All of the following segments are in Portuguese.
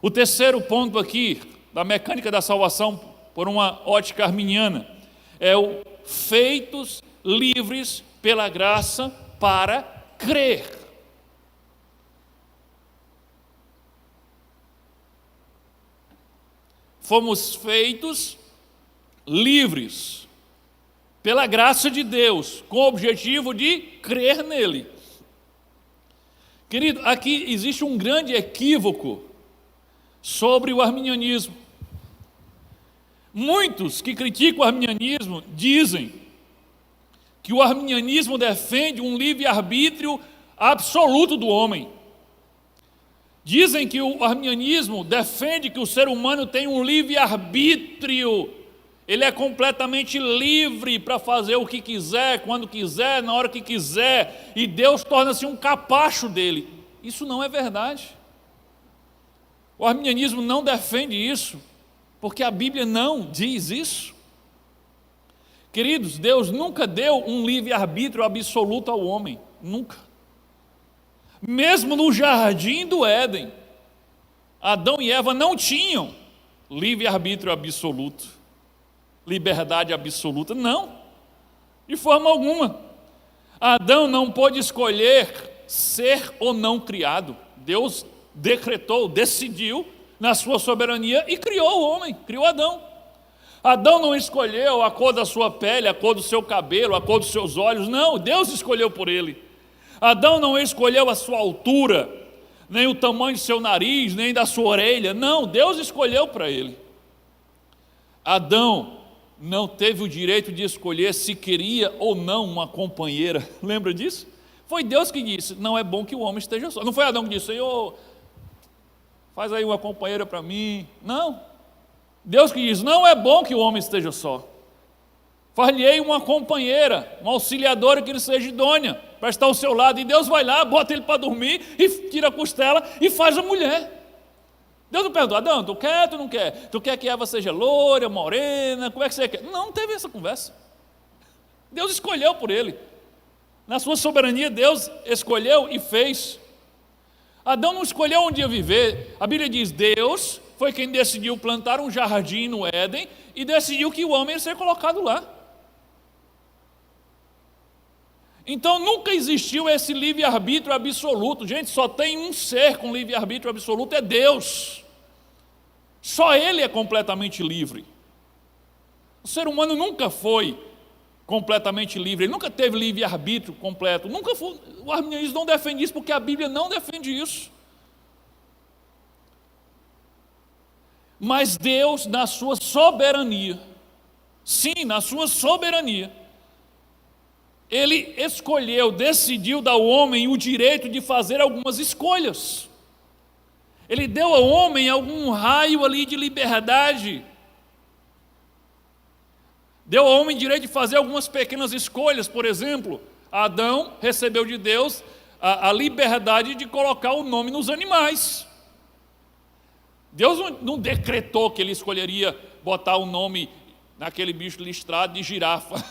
O terceiro ponto aqui, da mecânica da salvação, por uma ótica arminiana, é o feitos livres pela graça para crer. Fomos feitos livres pela graça de Deus, com o objetivo de crer nele. Querido, aqui existe um grande equívoco sobre o arminianismo. Muitos que criticam o arminianismo dizem que o arminianismo defende um livre-arbítrio absoluto do homem. Dizem que o arminianismo defende que o ser humano tem um livre-arbítrio. Ele é completamente livre para fazer o que quiser, quando quiser, na hora que quiser, e Deus torna-se um capacho dele. Isso não é verdade. O arminianismo não defende isso, porque a Bíblia não diz isso. Queridos, Deus nunca deu um livre-arbítrio absoluto ao homem, nunca. Mesmo no jardim do Éden, Adão e Eva não tinham livre-arbítrio absoluto, liberdade absoluta, não, de forma alguma. Adão não pôde escolher ser ou não criado. Deus decretou, decidiu na sua soberania e criou o homem, criou Adão. Adão não escolheu a cor da sua pele, a cor do seu cabelo, a cor dos seus olhos, não, Deus escolheu por ele. Adão não escolheu a sua altura, nem o tamanho do seu nariz, nem da sua orelha, não, Deus escolheu para ele. Adão não teve o direito de escolher se queria ou não uma companheira, lembra disso? Foi Deus que disse, não é bom que o homem esteja só. Não foi Adão que disse, Senhor, faz aí uma companheira para mim. Não, Deus que diz, não é bom que o homem esteja só. Far-lhe-ei uma companheira, uma auxiliadora que lhe seja idônea, para estar ao seu lado. E Deus vai lá, bota ele para dormir, e tira a costela e faz a mulher. Deus não perguntou, Adão, tu quer ou tu não quer? Tu quer que Eva seja loira, morena, como é que você quer? Não teve essa conversa. Deus escolheu por ele. Na sua soberania, Deus escolheu e fez. Adão não escolheu onde ia viver. A Bíblia diz, Deus foi quem decidiu plantar um jardim no Éden e decidiu que o homem ia ser colocado lá. Então nunca existiu esse livre-arbítrio absoluto. Gente, só tem um ser com livre-arbítrio absoluto, é Deus. Só Ele é completamente livre. O ser humano nunca foi completamente livre, ele nunca teve livre-arbítrio completo, nunca foi. O arminianismo não defende isso, porque a Bíblia não defende isso. Mas Deus, na sua soberania, sim, na sua soberania, Ele escolheu, decidiu dar ao homem o direito de fazer algumas escolhas. Ele deu ao homem algum raio ali de liberdade. Deu ao homem o direito de fazer algumas pequenas escolhas. Por exemplo, Adão recebeu de Deus a liberdade de colocar o nome nos animais. Deus não decretou que ele escolheria botar o nome naquele bicho listrado de girafa.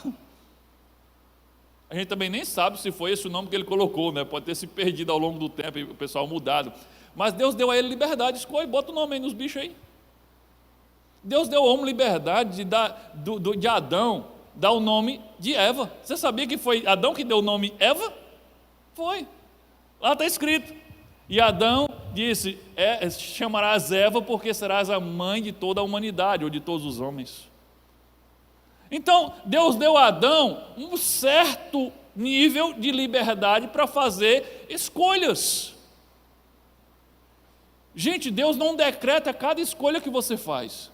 A gente também nem sabe se foi esse o nome que ele colocou, né? Pode ter se perdido ao longo do tempo e o pessoal mudado. Mas Deus deu a ele liberdade, escolhe, bota o nome aí nos bichos aí. Deus deu ao homem liberdade de Adão dar o nome de Eva. Você sabia que foi Adão que deu o nome Eva? Foi. Lá está escrito. E Adão disse, chamarás Eva porque serás a mãe de toda a humanidade, ou de todos os homens. Então, Deus deu a Adão um certo nível de liberdade para fazer escolhas. Gente, Deus não decreta cada escolha que você faz.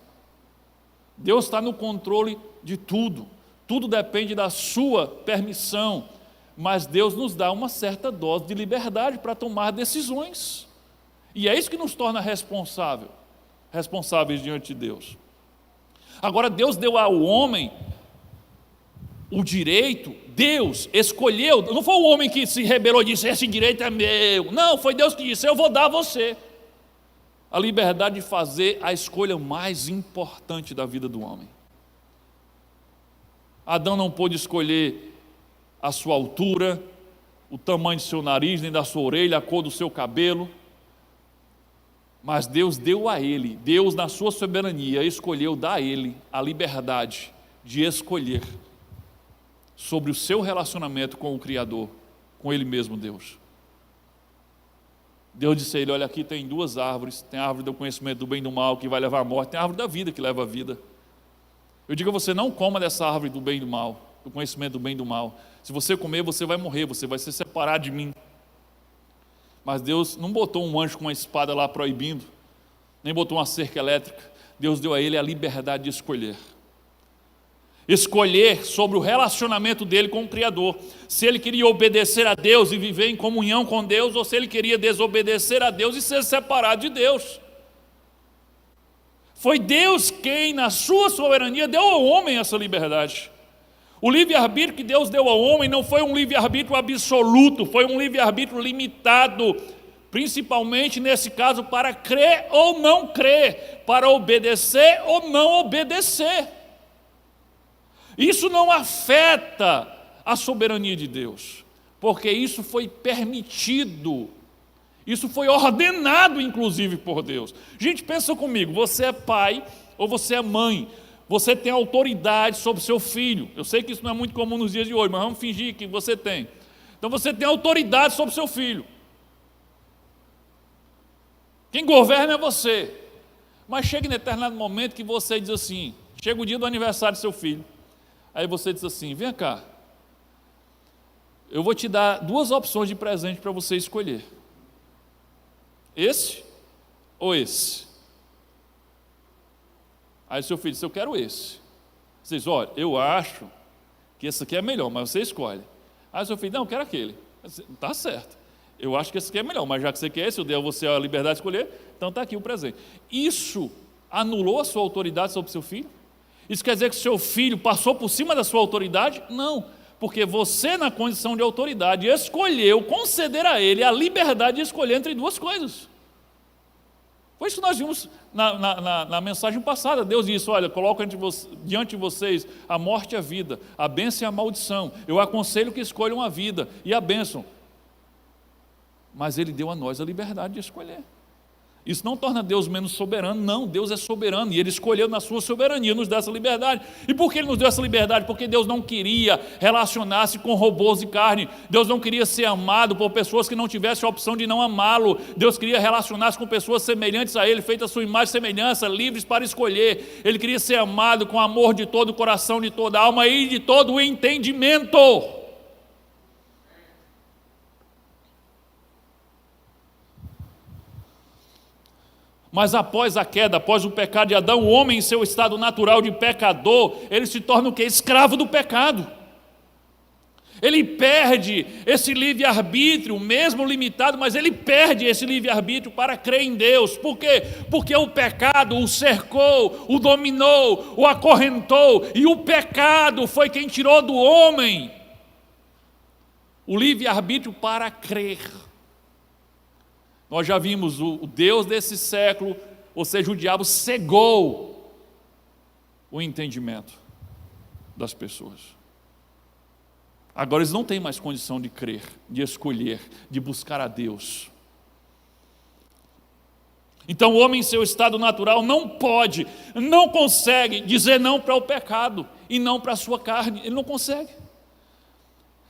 Deus está no controle de tudo. Tudo depende da sua permissão. Mas Deus nos dá uma certa dose de liberdade para tomar decisões. E é isso que nos torna responsáveis diante de Deus. Agora, Deus deu ao homem o direito, Deus escolheu, não foi o homem que se rebelou e disse, esse direito é meu. Não, foi Deus que disse, eu vou dar a você a liberdade de fazer a escolha mais importante da vida do homem. Adão não pôde escolher a sua altura, o tamanho do seu nariz, nem da sua orelha, a cor do seu cabelo. Mas Deus deu a ele, Deus na sua soberania escolheu dar a ele a liberdade de escolher sobre o seu relacionamento com o Criador, com Ele mesmo, Deus. Deus disse a ele: olha, aqui tem duas árvores, tem a árvore do conhecimento do bem e do mal, que vai levar à morte, tem a árvore da vida, que leva à vida. Eu digo a você: não coma dessa árvore do bem e do mal, do conhecimento do bem e do mal. Se você comer, você vai morrer, você vai ser separado de mim. Mas Deus não botou um anjo com uma espada lá proibindo, nem botou uma cerca elétrica. Deus deu a ele a liberdade de escolher. Escolher sobre o relacionamento dele com o Criador, se ele queria obedecer a Deus e viver em comunhão com Deus, ou se ele queria desobedecer a Deus e ser separado de Deus. Foi Deus quem, na sua soberania, deu ao homem essa liberdade. O livre-arbítrio que Deus deu ao homem não foi um livre-arbítrio absoluto, foi um livre-arbítrio limitado, principalmente nesse caso para crer ou não crer, para obedecer ou não obedecer. Isso não afeta a soberania de Deus, porque isso foi permitido, isso foi ordenado inclusive por Deus. Gente, pensa comigo, você é pai ou você é mãe, você tem autoridade sobre seu filho. Eu sei que isso não é muito comum nos dias de hoje, mas vamos fingir que você tem. Então você tem autoridade sobre seu filho. Quem governa é você. Mas chega em determinado momento que você diz assim, chega o dia do aniversário do seu filho, aí você diz assim: vem cá, eu vou te dar duas opções de presente para você escolher. Esse ou esse? Aí seu filho diz: eu quero esse. Você diz: olha, eu acho que esse aqui é melhor, mas você escolhe. Aí seu filho: não, eu quero aquele. Está certo, eu acho que esse aqui é melhor, mas já que você quer esse, eu dei a você a liberdade de escolher, então está aqui o presente. Isso anulou a sua autoridade sobre seu filho? Isso quer dizer que seu filho passou por cima da sua autoridade? Não, porque você, na condição de autoridade, escolheu conceder a ele a liberdade de escolher entre duas coisas. Foi isso que nós vimos na mensagem passada. Deus disse: olha, coloco diante de vocês a morte e a vida, a bênção e a maldição. Eu aconselho que escolham a vida e a bênção. Mas Ele deu a nós a liberdade de escolher. Isso não torna Deus menos soberano, não. Deus é soberano e Ele escolheu na sua soberania nos dar essa liberdade. E por que Ele nos deu essa liberdade? Porque Deus não queria relacionar-se com robôs de carne. Deus não queria ser amado por pessoas que não tivessem a opção de não amá-lo. Deus queria relacionar-se com pessoas semelhantes a Ele, feitas a sua imagem e semelhança, livres para escolher. Ele queria ser amado com amor de todo o coração, de toda a alma e de todo o entendimento. Mas após a queda, após o pecado de Adão, o homem em seu estado natural de pecador, ele se torna o quê? Escravo do pecado. Ele perde esse livre-arbítrio, mesmo limitado, mas ele perde esse livre-arbítrio para crer em Deus. Por quê? Porque o pecado o cercou, o dominou, o acorrentou, e o pecado foi quem tirou do homem o livre-arbítrio para crer. Nós já vimos o Deus desse século, ou seja, o diabo cegou o entendimento das pessoas. Agora eles não têm mais condição de crer, de escolher, de buscar a Deus. Então o homem em seu estado natural não pode, não consegue dizer não para o pecado e não para a sua carne. Ele não consegue.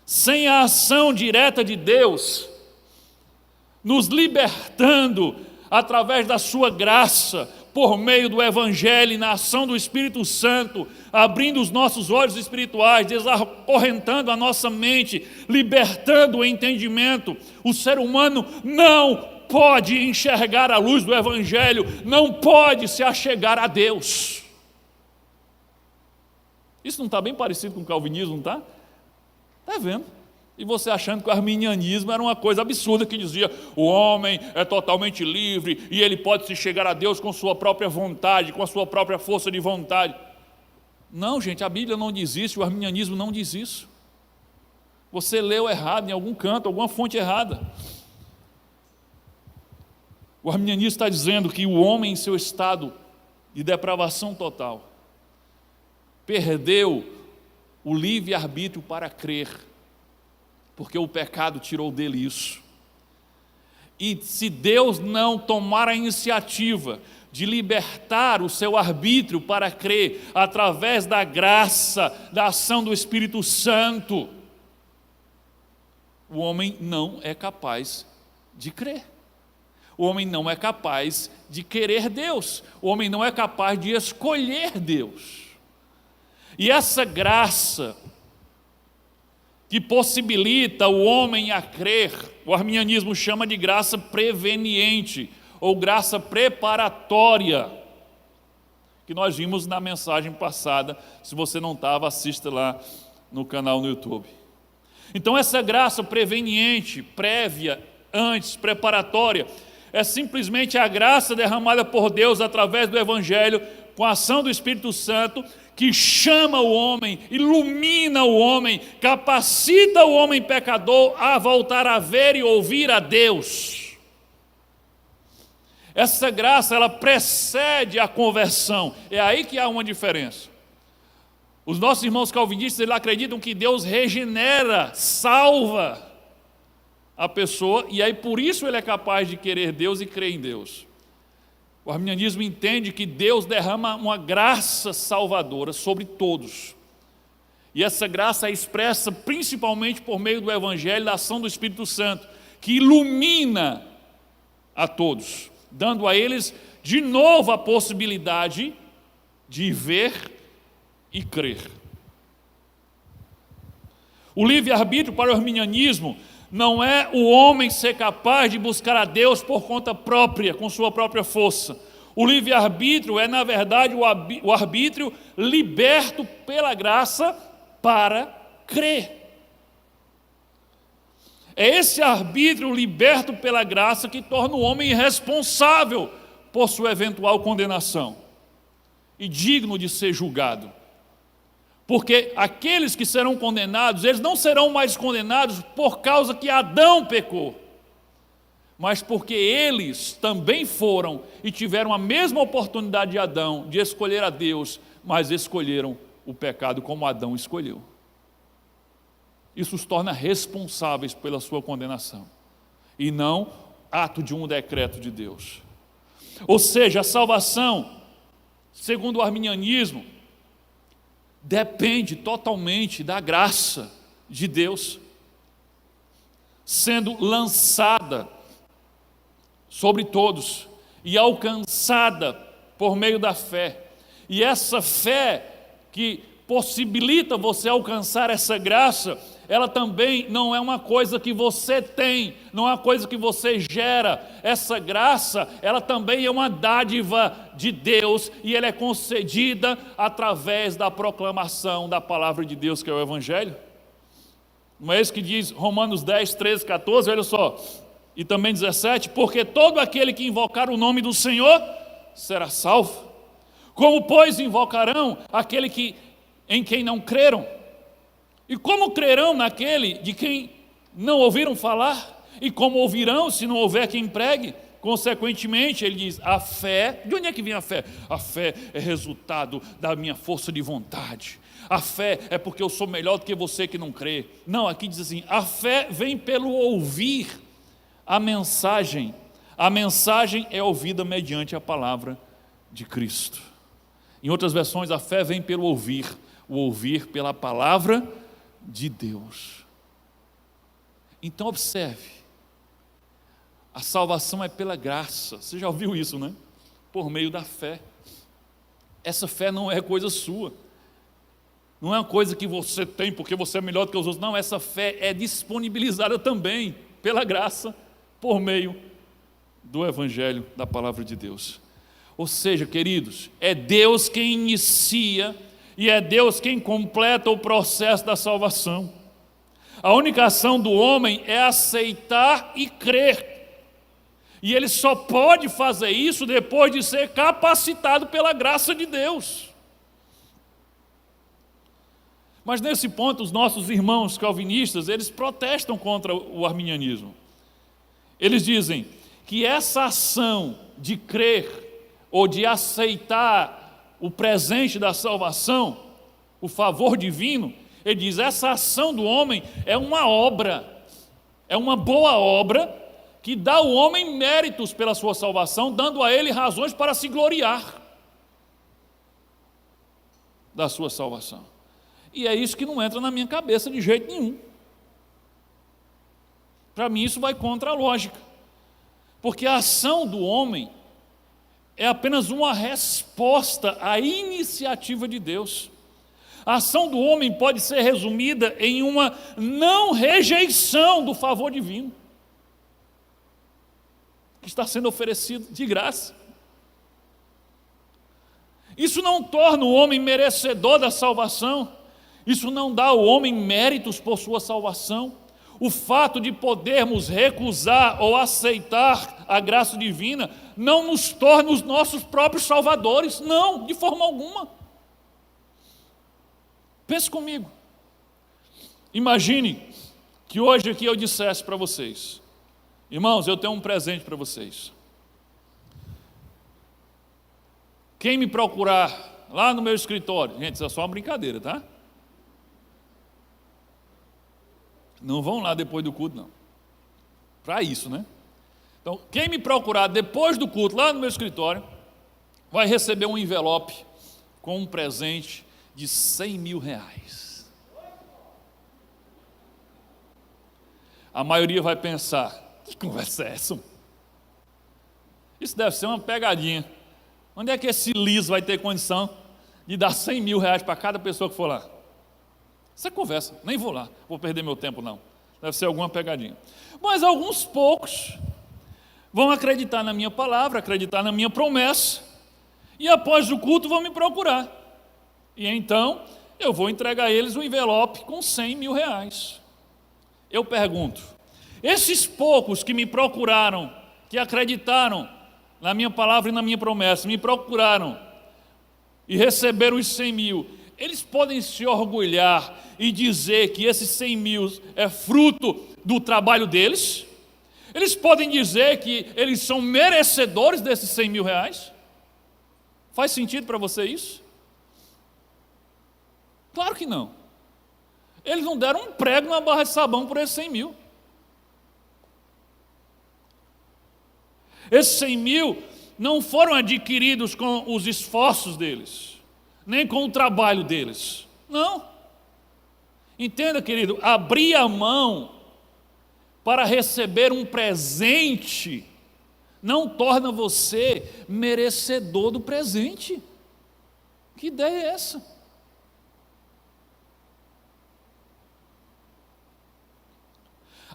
Sem a ação direta de Deus, nos libertando através da sua graça, por meio do Evangelho e na ação do Espírito Santo, abrindo os nossos olhos espirituais, desacorrentando a nossa mente, libertando o entendimento, o ser humano não pode enxergar a luz do Evangelho, não pode se achegar a Deus. Isso não está bem parecido com o calvinismo, não está? Está vendo? E você achando que o arminianismo era uma coisa absurda, que dizia: o homem é totalmente livre e ele pode se chegar a Deus com sua própria vontade, com a sua própria força de vontade. Não, gente, a Bíblia não diz isso, o arminianismo não diz isso. Você leu errado em algum canto, alguma fonte errada. O arminianismo está dizendo que o homem, em seu estado de depravação total, perdeu o livre-arbítrio para crer, porque o pecado tirou dele isso. E se Deus não tomar a iniciativa de libertar o seu arbítrio para crer através da graça, da ação do Espírito Santo, o homem não é capaz de crer. O homem não é capaz de querer Deus. O homem não é capaz de escolher Deus. E essa graça que possibilita o homem a crer, o arminianismo chama de graça preveniente, ou graça preparatória, que nós vimos na mensagem passada. Se você não estava, assista lá no canal no YouTube. Então essa graça preveniente, prévia, antes, preparatória, é simplesmente a graça derramada por Deus através do Evangelho, com a ação do Espírito Santo, que chama o homem, ilumina o homem, capacita o homem pecador a voltar a ver e ouvir a Deus. Essa graça, ela precede a conversão. É aí que há uma diferença. Os nossos irmãos calvinistas, eles acreditam que Deus regenera, salva a pessoa, e aí por isso ele é capaz de querer Deus e crer em Deus. O arminianismo entende que Deus derrama uma graça salvadora sobre todos. E essa graça é expressa principalmente por meio do Evangelho, da ação do Espírito Santo, que ilumina a todos, dando a eles de novo a possibilidade de ver e crer. O livre-arbítrio para o arminianismo não é o homem ser capaz de buscar a Deus por conta própria, com sua própria força. O livre-arbítrio é, na verdade, o arbítrio liberto pela graça para crer. É esse arbítrio liberto pela graça que torna o homem responsável por sua eventual condenação e digno de ser julgado. Porque aqueles que serão condenados, eles não serão mais condenados por causa que Adão pecou, mas porque eles também foram e tiveram a mesma oportunidade de Adão de escolher a Deus, mas escolheram o pecado como Adão escolheu. Isso os torna responsáveis pela sua condenação, e não ato de um decreto de Deus. Ou seja, a salvação, segundo o arminianismo, depende totalmente da graça de Deus sendo lançada sobre todos e alcançada por meio da fé. E essa fé que possibilita você alcançar essa graça, ela também não é uma coisa que você tem, não é uma coisa que você gera. Essa graça, ela também é uma dádiva de Deus, e ela é concedida através da proclamação da palavra de Deus, que é o Evangelho. Não é isso que diz Romanos 10, 13, 14, olha só, e também 17, porque todo aquele que invocar o nome do Senhor será salvo. Como, pois, invocarão aquele em quem não creram? E como crerão naquele de quem não ouviram falar? E como ouvirão se não houver quem pregue? Consequentemente, ele diz, a fé, de onde é que vem a fé? A fé é resultado da minha força de vontade. A fé é porque eu sou melhor do que você que não crê. Não, aqui diz assim, a fé vem pelo ouvir a mensagem. A mensagem é ouvida mediante a palavra de Cristo. Em outras versões, a fé vem pelo ouvir, o ouvir pela palavra de Deus. Então observe, a salvação é pela graça. Você já ouviu isso, né? Por meio da fé. Essa fé não é coisa sua, não é uma coisa que você tem porque você é melhor do que os outros. Não, essa fé é disponibilizada também pela graça, por meio do Evangelho, da palavra de Deus. Ou seja, queridos, é Deus quem inicia e é Deus quem completa o processo da salvação. A única ação do homem é aceitar e crer. E ele só pode fazer isso depois de ser capacitado pela graça de Deus. Mas nesse ponto, os nossos irmãos calvinistas, eles protestam contra o arminianismo. Eles dizem que essa ação de crer ou de aceitar o presente da salvação, o favor divino, ele diz, essa ação do homem é uma obra, é uma boa obra que dá ao homem méritos pela sua salvação, dando a ele razões para se gloriar da sua salvação. E é isso que não entra na minha cabeça de jeito nenhum. Para mim isso vai contra a lógica, porque a ação do homem é apenas uma resposta à iniciativa de Deus. A ação do homem pode ser resumida em uma não rejeição do favor divino, que está sendo oferecido de graça. Isso não torna o homem merecedor da salvação, isso não dá ao homem méritos por sua salvação. O fato de podermos recusar ou aceitar a graça divina não nos torna os nossos próprios salvadores, não, de forma alguma. Pense comigo. Imagine que hoje aqui eu dissesse para vocês: irmãos, eu tenho um presente para vocês. Quem me procurar lá no meu escritório, gente, isso é só uma brincadeira, tá? Não vão lá depois do culto, não. Para isso, né? Então, quem me procurar depois do culto, lá no meu escritório, vai receber um envelope com um presente de R$100.000. A maioria vai pensar: que conversa é essa? Isso deve ser uma pegadinha. Onde é que esse liso vai ter condição de dar R$100.000 para cada pessoa que for lá? Essa conversa, nem vou lá, vou perder meu tempo não. Deve ser alguma pegadinha. Mas alguns poucos vão acreditar na minha palavra, acreditar na minha promessa, e após o culto vão me procurar. E então eu vou entregar a eles um envelope com R$100.000. Eu pergunto: esses poucos que me procuraram, que acreditaram na minha palavra e na minha promessa, me procuraram e receberam os 100 mil, eles podem se orgulhar e dizer que esses 100 mil é fruto do trabalho deles? Eles podem dizer que eles são merecedores desses 100 mil reais? Faz sentido para você isso? Claro que não. Eles não deram um prego na barra de sabão por esses 100 mil. Esses 100 mil não foram adquiridos com os esforços deles, nem com o trabalho deles. Não. Entenda, querido, abrir a mão para receber um presente não torna você merecedor do presente. Que ideia é essa?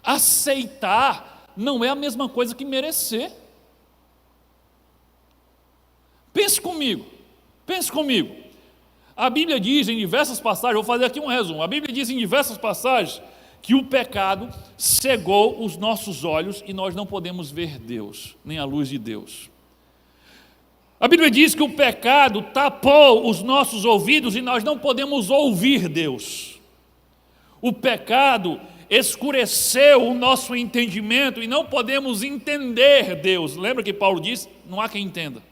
Aceitar não é a mesma coisa que merecer. Pense comigo. A Bíblia diz em diversas passagens, vou fazer aqui um resumo. A Bíblia diz em diversas passagens que o pecado cegou os nossos olhos e nós não podemos ver Deus, nem a luz de Deus. A Bíblia diz que o pecado tapou os nossos ouvidos e nós não podemos ouvir Deus. O pecado escureceu o nosso entendimento e não podemos entender Deus. Lembra que Paulo diz? Não há quem entenda.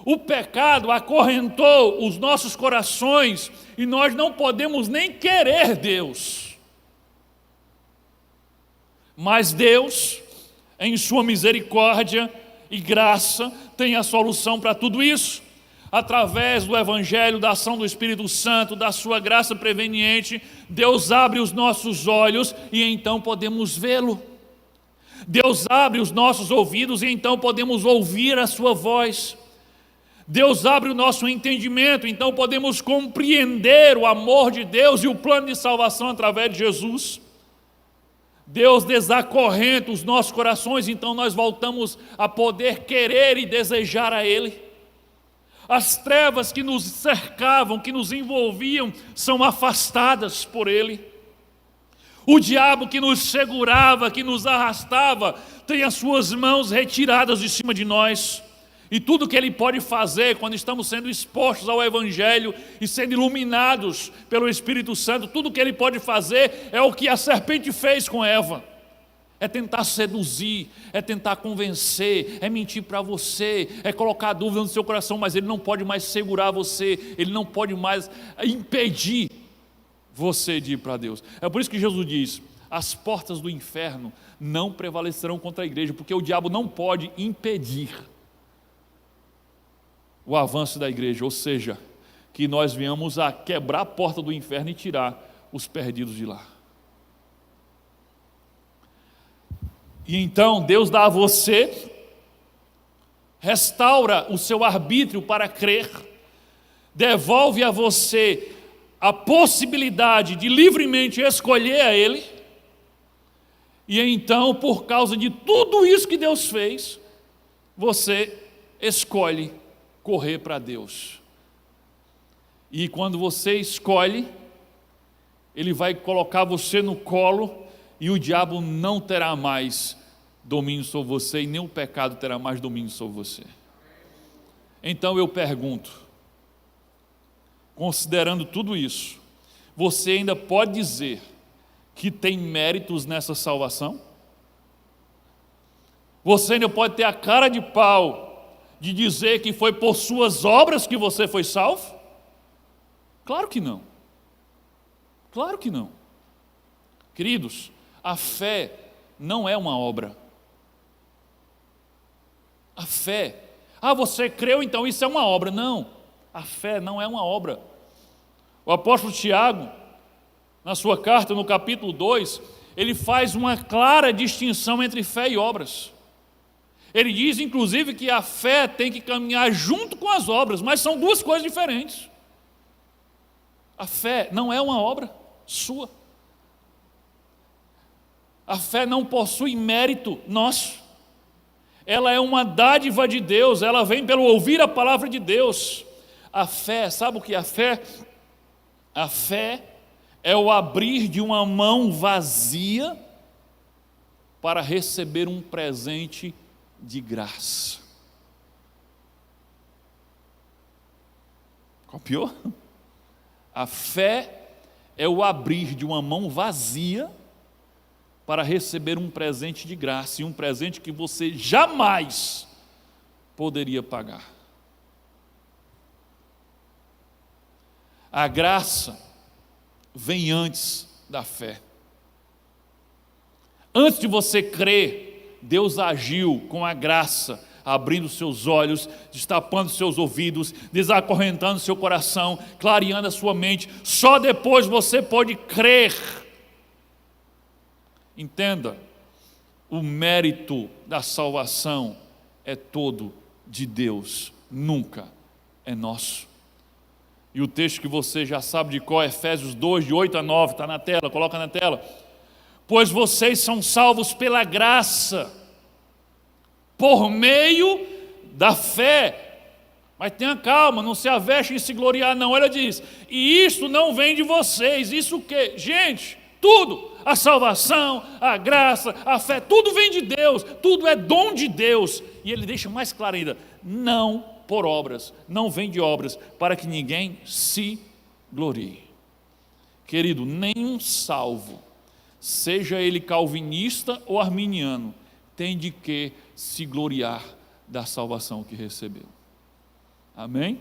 O pecado acorrentou os nossos corações e nós não podemos nem querer Deus. Mas Deus, em sua misericórdia e graça, tem a solução para tudo isso. Através do Evangelho, da ação do Espírito Santo, da sua graça preveniente, Deus abre os nossos olhos e então podemos vê-lo. Deus abre os nossos ouvidos e então podemos ouvir a sua voz. Deus abre o nosso entendimento, então podemos compreender o amor de Deus e o plano de salvação através de Jesus. Deus desacorrenta os nossos corações, então nós voltamos a poder querer e desejar a Ele. As trevas que nos cercavam, que nos envolviam, são afastadas por Ele. O diabo que nos segurava, que nos arrastava, tem as suas mãos retiradas de cima de nós. E tudo que Ele pode fazer quando estamos sendo expostos ao Evangelho e sendo iluminados pelo Espírito Santo, tudo que Ele pode fazer é o que a serpente fez com Eva. É tentar seduzir, é tentar convencer, é mentir para você, é colocar dúvida no seu coração, mas ele não pode mais segurar você, ele não pode mais impedir você de ir para Deus. É por isso que Jesus diz: as portas do inferno não prevalecerão contra a igreja, porque o diabo não pode impedir o avanço da igreja, ou seja, que nós venhamos a quebrar a porta do inferno e tirar os perdidos de lá. E então Deus dá a você, restaura o seu arbítrio para crer, devolve a você a possibilidade de livremente escolher a Ele, e então, por causa de tudo isso que Deus fez, você escolhe correr para Deus. E quando você escolhe, Ele vai colocar você no colo, e o diabo não terá mais domínio sobre você, e nem o pecado terá mais domínio sobre você. Então eu pergunto, considerando tudo isso, você ainda pode dizer que tem méritos nessa salvação? Você ainda pode ter a cara de pau de dizer que foi por suas obras que você foi salvo? Claro que não. Claro que não. Queridos, a fé não é uma obra. A fé, você creu, então isso é uma obra. Não, a fé não é uma obra. O apóstolo Tiago, na sua carta, no capítulo 2, ele faz uma clara distinção entre fé e obras. Ele diz, inclusive, que a fé tem que caminhar junto com as obras, mas são duas coisas diferentes. A fé não é uma obra sua. A fé não possui mérito nosso. Ela é uma dádiva de Deus, ela vem pelo ouvir a palavra de Deus. A fé, sabe o que é a fé? A fé é o abrir de uma mão vazia para receber um presente de graça. Copiou? A fé é o abrir de uma mão vazia para receber um presente de graça, e um presente que você jamais poderia pagar. A graça vem antes da fé. Antes de você crer, Deus agiu com a graça, abrindo seus olhos, destapando seus ouvidos, desacorrentando seu coração, clareando a sua mente. Só depois você pode crer. Entenda, o mérito da salvação é todo de Deus, nunca é nosso. E o texto que você já sabe de qual é Efésios 2, de 8 a 9, está na tela, coloca na tela. Pois vocês são salvos pela graça, por meio da fé. Mas tenha calma, não se aveste em se gloriar não. Ela diz, e isso não vem de vocês. Isso o quê? Gente, tudo, a salvação, a graça, a fé, tudo vem de Deus, tudo é dom de Deus. E ele deixa mais claro ainda, não por obras, não vem de obras, para que ninguém se glorie. Querido, nenhum salvo, seja ele calvinista ou arminiano, tem de que se gloriar da salvação que recebeu. Amém?